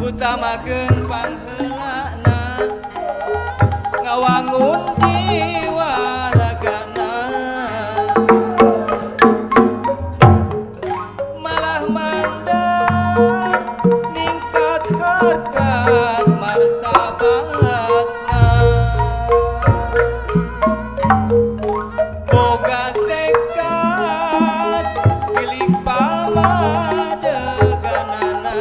utamakeun pangheulana ngawangun jiwa ragana malah mandar ningkat harkat martabatna boga tekad pilih pamadeganana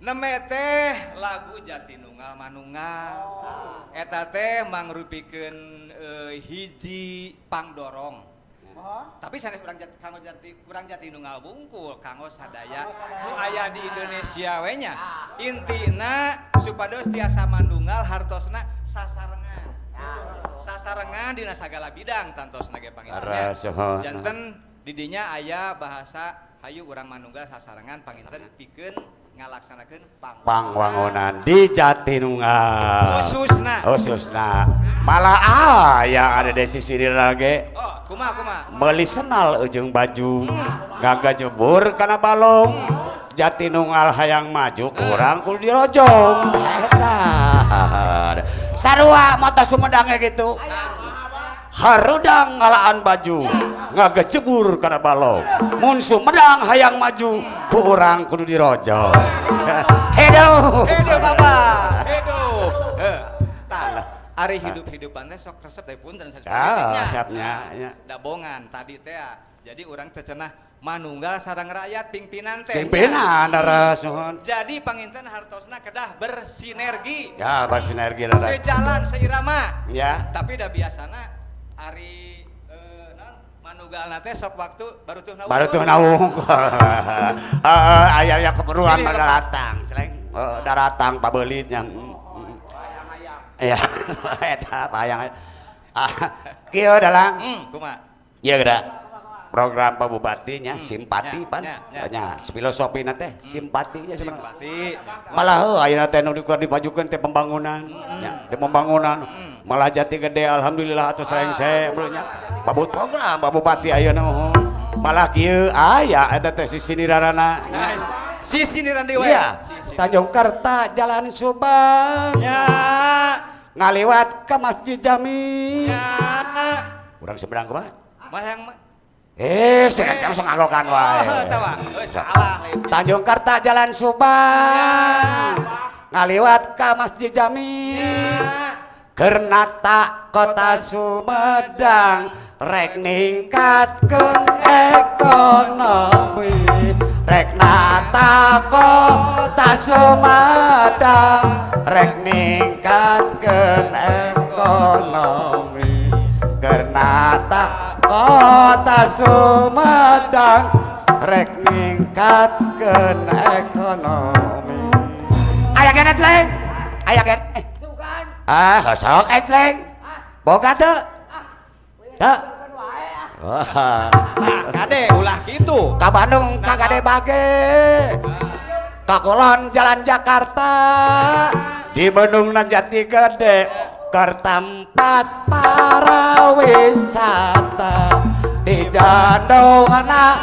Neme teh lagu Jatinunggal Manunggal. Eta teh mangrupikeun hiji pangdorong. Tapi sanes urang Jatinunggal bungkul kanggo sadaya nu aya di Indonesia we nya. Intina supados tiasa mandunggal hartosna sasarengan. Sasarengan dina sagala bidang tantosna ge panginten. Janten di dinya aya bahasa hayu urang manunggal sasarengan panginten pikeun ngalaksanakeun pangwangunan di Jatinunggal khususna malah aya ada di sisi lagi kumaha meuli senal ujung baju ngagajebur kana balong Jatinunggal hayang maju kurang kudu dirojong eta sarua mata Sumedangnya gitu harudang ngalaan baju ngagejebur kana balong mun Sumedang hayang maju ku urang kudu dirojong hidup bapak hidup ari hidup-hidupan teh sok resep teh punten siapnya dabongan tadi teh jadi urang teh cenah manunggal sareng rakyat pimpinan leres nuhun jadi panginten hartosna kedah bersinergi ya bersinergi sejalan seirama ya tapi dah biasana ari manunggalna teh sok waktu baru tuh naung aya keperluan daratang celeng daratang pabeulitnya ya eta hayang kieu dalang kumaha ieu geura program Pak Bupatinya simpati pan banyak filosofi teh simpatinya simpati malah ayeuna teh nu dipajukeun teh pembangunan nya di pembangunan malah Jati Gede alhamdulillah atuh sareng nya babut program Pak Bupati ayeuna malah kieu aya eta teh sisinirarana sisiniran deui iya Tanjung Karta Jalan Subang ya ngaliwat ka Masjid Jami ya urang seberang kumaha hayang langsung ngagokan wae. Salah. Tanjung Karta Jalan Subang. Ngaliwat ka Masjid Jami. Kernata Kota Sumedang rek ningkatkeun ekonomi. Rek nata Kota Sumedang rek ningkatkeun ekonomi. Kernata Kota Sumedang rek ningkatkeun ekonomi. Aya kene celeng? Aya kene? Sugan. Sok celeng. Boga teu? Teu. Kade ulah kitu. Ka Bandung ka Gade Bage. Ka Kulon Jalan Jakarta. Di Bandungna Jati Gede. Tempat para wisata di Jandongna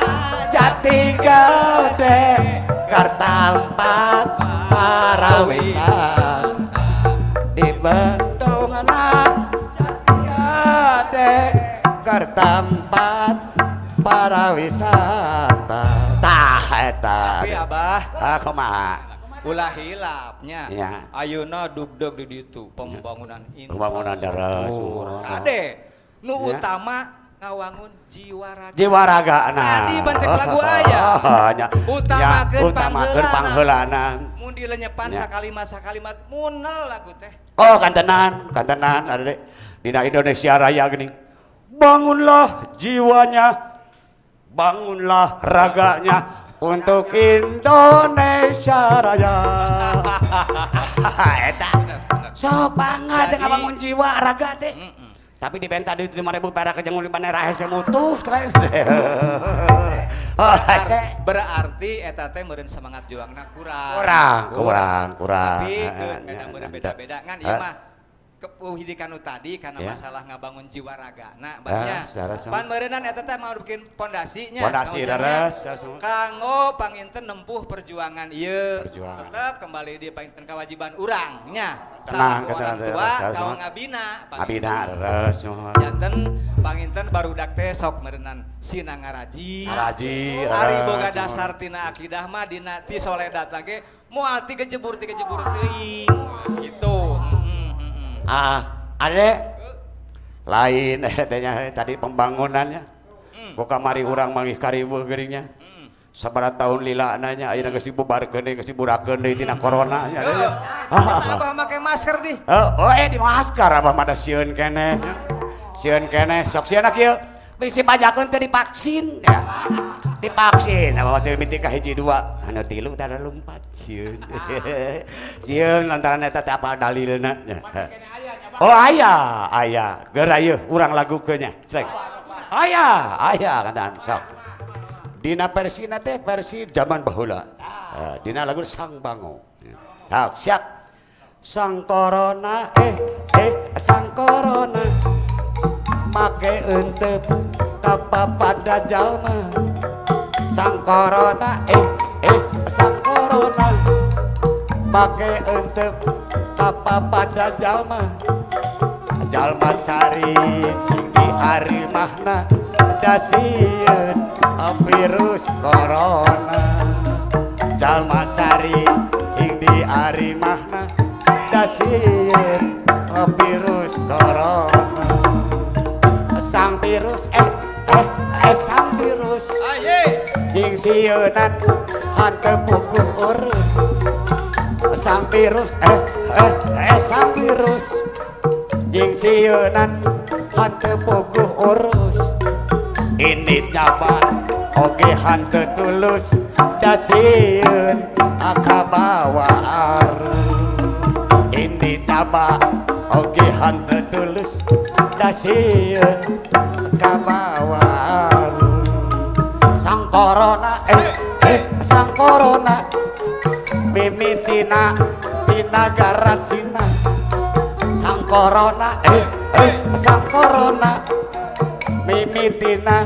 Jati Gede tempat para wisata di Bandungna Jati Gede tempat para wisata tah eta tapi abah kumaha ulah hilapnya ya. Ayeuna dugdeg di ditu pembangunan daerah kade nu utama ngawangun jiwa raga tadi bancek lagu aya utamakeun pangheulanan mun dilenyepan sakalimat munel lagu teh kantenan ada dina Indonesia Raya gini bangunlah jiwanya bangunlah raganya untuk Indonesia Raya. Eta sok banget ngabangun jiwa raga teh. Tapi di benta duit 5.000 perak jeung mun dibane rahe mutuh cenah. Berarti eta teh meureun semangat juangna kurang. Tapi meureun beda-beda ngan ieu mah kepuhidikan tadi karena masalah ngabangun jiwa raga. Nah, banyak. Pan meureunnan eta teh mau bikin pondasinya. Pondasi daras. Kanggo panginten nempuh perjuangan ieu. Tetep kembali di panginten kewajiban urang nya. Sama orang tua kawan ngabina. Ngabina daras. Janten panginten barudak teh sok meureunnan sinang ngaraji. Ari boga dasar tina akidah mah dina ti soledat ge moal ti kejebur teuing. Gitu. Adek lain tadi pembangunannya buka mari urang mangih karibu geringnya sabaraha tahun lila nanya ayeuna geus dibubarkeun deui geus diburakeun deui tina corona nya. Abah make masker di. Di masker abah mah da sieun keneh. Sieun keneh sok sieuna kieu bisi pajakeun teu divaksin ya. Divaksin abah teh miti ka hiji dua anu tilu tara lumpat sieun. Sieun lantaran eta teh apa dalilna. Aya. Geur ayeuna urang lagukeun nya. Cek. Aya kan sok. Dina versina teh versi zaman baheula. Dina lagu Sang Bango. Sok siap. Sang corona sang corona make eunteup ka pada jalma. Sang corona sang corona make eunteup ka pada jalma. Jalma cari cing di harimahna da sieun virus corona. Jalma cari cing di harimahna da sieun virus corona. Sang virus sang virus jeung sieunan hanteu puguh urus. Sang virus sang virus jeung sieunan hanteu puguh urus. Ini nyaba oge hanteu tulus da sieun kabawa arus. Ini nyaba oge hanteu tulus da sieun kabawa arus. Sang corona sang corona mimitina di nagara Cina. Sang corona sang corona mimitina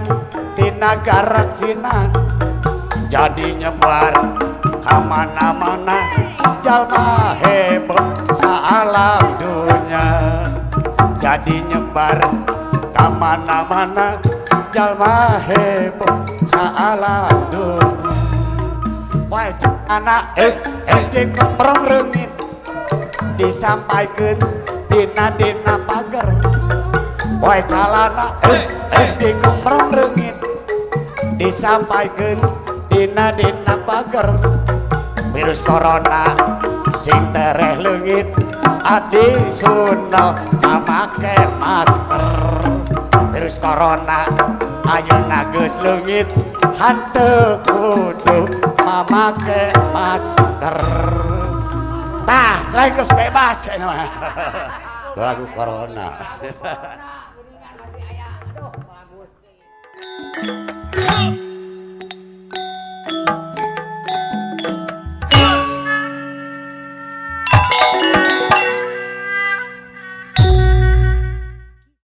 di negara Cina. Jadi nyebar kamana-mana jalma heboh saalam dunya. Jadi nyebar kamana-mana jalma heboh saalam dunya. Wah anak cek perang reungit disampaikeun dina pager. Wah calana cek perang reungit disampaikeun dina pager. Virus corona sing tereh leungit adi sunal make masker. Virus corona ayeuna geus leungit hanteu kudu make masker. Tah cerai geus bebas anu mah. Lagu corona.